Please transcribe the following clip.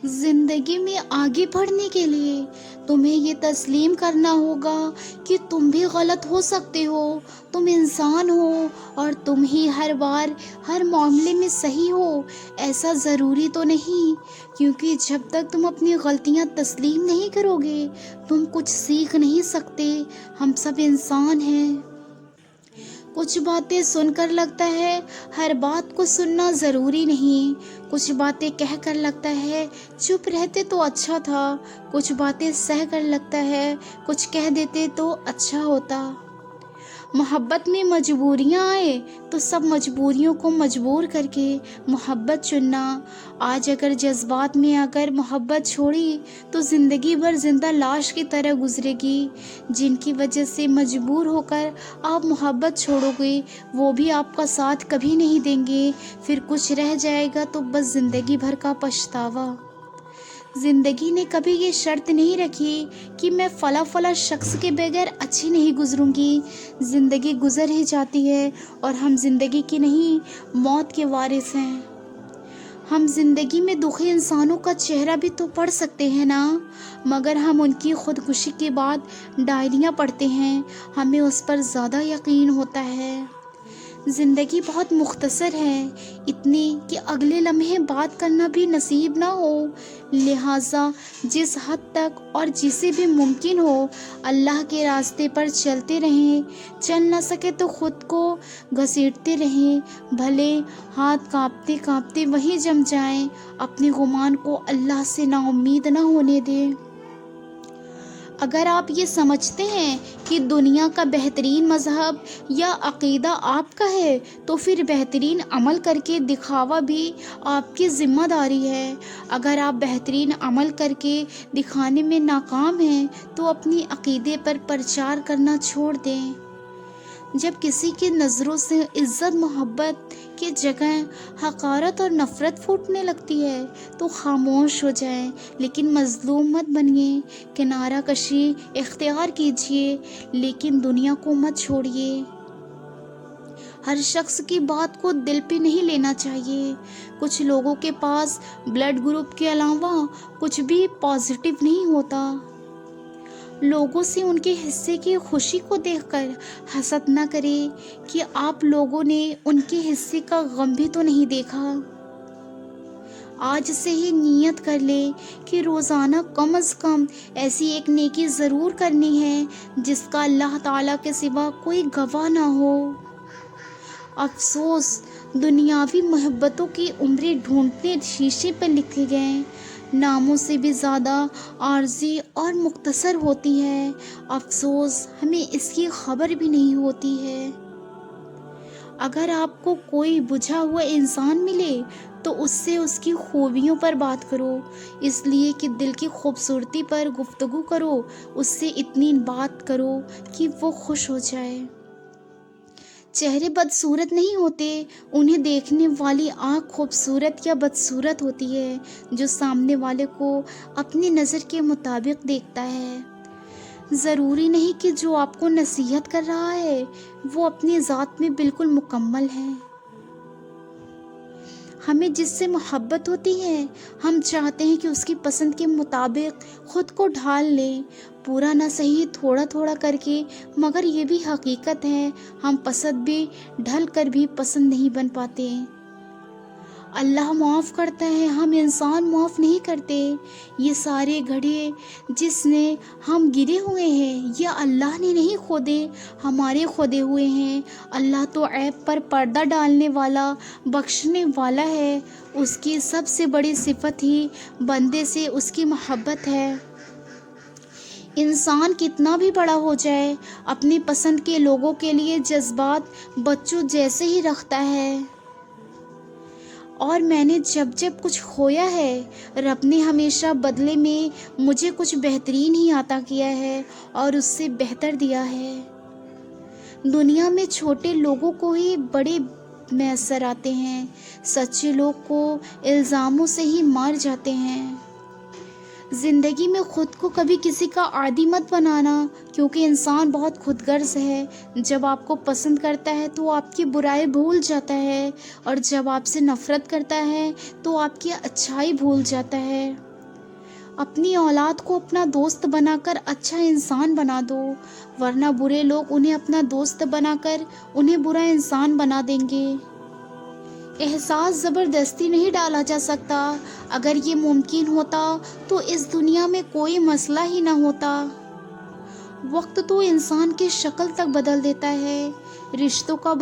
जिंदगी में आगे बढ़ने के लिए तुम्हें ये तस्लीम करना होगा कि तुम भी गलत हो सकते हो। तुम इंसान हो और तुम ही हर बार हर मामले में सही हो, ऐसा ज़रूरी तो नहीं। क्योंकि जब तक तुम अपनी गलतियां तस्लीम नहीं करोगे, तुम कुछ सीख नहीं सकते। हम सब इंसान हैं। कुछ बातें सुनकर लगता है हर बात को सुनना ज़रूरी नहीं। कुछ बातें कहकर लगता है चुप रहते तो अच्छा था। कुछ बातें सह कर लगता है कुछ कह देते तो अच्छा होता। मोहब्बत में मजबूरियाँ आए तो सब मजबूरियों को मजबूर करके मोहब्बत चुनना। आज अगर जज्बात में आकर मोहब्बत छोड़ी तो ज़िंदगी भर जिंदा लाश की तरह गुजरेगी। जिनकी वजह से मजबूर होकर आप मोहब्बत छोड़ोगे, वो भी आपका साथ कभी नहीं देंगे। फिर कुछ रह जाएगा तो बस ज़िंदगी भर का पछतावा। जिंदगी ने कभी ये शर्त नहीं रखी कि मैं फला फला शख्स के बगैर अच्छी नहीं गुजरूंगी। जिंदगी गुजर ही जाती है और हम जिंदगी की नहीं, मौत के वारिस हैं। हम जिंदगी में दुखी इंसानों का चेहरा भी तो पढ़ सकते हैं ना, मगर हम उनकी खुदकुशी के बाद डायरियां पढ़ते हैं। हमें उस पर ज़्यादा यकीन होता है। ज़िंदगी बहुत मुख्तसर है, इतनी कि अगले लम्हे बात करना भी नसीब ना हो। लिहाजा जिस हद तक और जिसे भी मुमकिन हो, अल्लाह के रास्ते पर चलते रहें। चल ना सके तो ख़ुद को घसीटते रहें, भले हाथ कांपते कांपते वहीं जम जाएं। अपने गुमान को अल्लाह से नाउम्मीद ना होने दें। अगर आप ये समझते हैं कि दुनिया का बेहतरीन मज़हब या अक़ीदा आपका है, तो फिर बेहतरीन अमल करके दिखावा भी आपकी ज़िम्मेदारी है। अगर आप बेहतरीन अमल करके दिखाने में नाकाम हैं, तो अपनी अक़ीदे पर प्रचार करना छोड़ दें। जब किसी की नज़रों से इज़्ज़त मोहब्बत की जगह हकारत और नफ़रत फूटने लगती है, तो खामोश हो जाएं, लेकिन मज़लूम मत बनिए। किनारा कशी इख्तियार कीजिए, लेकिन दुनिया को मत छोड़िए। हर शख्स की बात को दिल पे नहीं लेना चाहिए। कुछ लोगों के पास ब्लड ग्रुप के अलावा कुछ भी पॉजिटिव नहीं होता। लोगों से उनके हिस्से की खुशी को देखकर हसद न करें कि आप लोगों ने उनके हिस्से का गम भी तो नहीं देखा। आज से ही नियत कर ले कि रोज़ाना कम से कम ऐसी एक नेकी ज़रूर करनी है जिसका अल्लाह ताला के सिवा कोई गवाह ना हो। अफसोस, दुनियावी मोहब्बतों की उम्रें ढूंढते शीशे पर लिखे गए नामों से भी ज़्यादा आर्जी और मुख्तसर होती है। अफसोस, हमें इसकी खबर भी नहीं होती है। अगर आपको कोई बुझा हुआ इंसान मिले तो उससे उसकी खूबियों पर बात करो, इसलिए कि दिल की खूबसूरती पर गुफ्तगू करो। उससे इतनी बात करो कि वो खुश हो जाए। चेहरे बदसूरत नहीं होते, उन्हें देखने वाली आँख खूबसूरत या बदसूरत होती है, जो सामने वाले को अपनी नज़र के मुताबिक देखता है। ज़रूरी नहीं कि जो आपको नसीहत कर रहा है वो अपनी ज़ात में बिल्कुल मुकम्मल है। हमें जिससे मोहब्बत होती है, हम चाहते हैं कि उसकी पसंद के मुताबिक ख़ुद को ढाल लें, पूरा ना सही थोड़ा थोड़ा करके। मगर ये भी हकीकत है, हम पसंद भी ढल कर भी पसंद नहीं बन पाते। अल्लाह माफ़ करता है, हम इंसान माफ़ नहीं करते। ये सारे घड़े जिसने हम गिरे हुए हैं, ये अल्लाह ने नहीं खोदे, हमारे खोदे हुए हैं। अल्लाह तो ऐब पर पर्दा डालने वाला, बख्शने वाला है। उसकी सबसे बड़ी सिफत ही बंदे से उसकी मोहब्बत है। इंसान कितना भी बड़ा हो जाए, अपनी पसंद के लोगों के लिए जज्बात बच्चों जैसे ही रखता है। और मैंने जब जब कुछ खोया है, रब ने हमेशा बदले में मुझे कुछ बेहतरीन ही अता किया है और उससे बेहतर दिया है। दुनिया में छोटे लोगों को ही बड़े मैसर आते हैं, सच्चे लोग को इल्ज़ामों से ही मार जाते हैं। ज़िंदगी में ख़ुद को कभी किसी का आदी मत बनाना, क्योंकि इंसान बहुत खुदगर्ज है। जब आपको पसंद करता है तो आपकी बुराई भूल जाता है, और जब आपसे नफ़रत करता है तो आपकी अच्छाई भूल जाता है। اپنی اولاد کو اپنا دوست بنا کر اچھا انسان بنا دو، ورنہ برے لوگ انہیں اپنا دوست بنا کر انہیں برا انسان بنا دیں گے۔ احساس زبردستی نہیں ڈالا جا سکتا، اگر یہ ممکن ہوتا تو اس دنیا میں کوئی مسئلہ ہی نہ ہوتا۔ وقت تو انسان کی شکل تک بدل دیتا ہے، رشتوں کا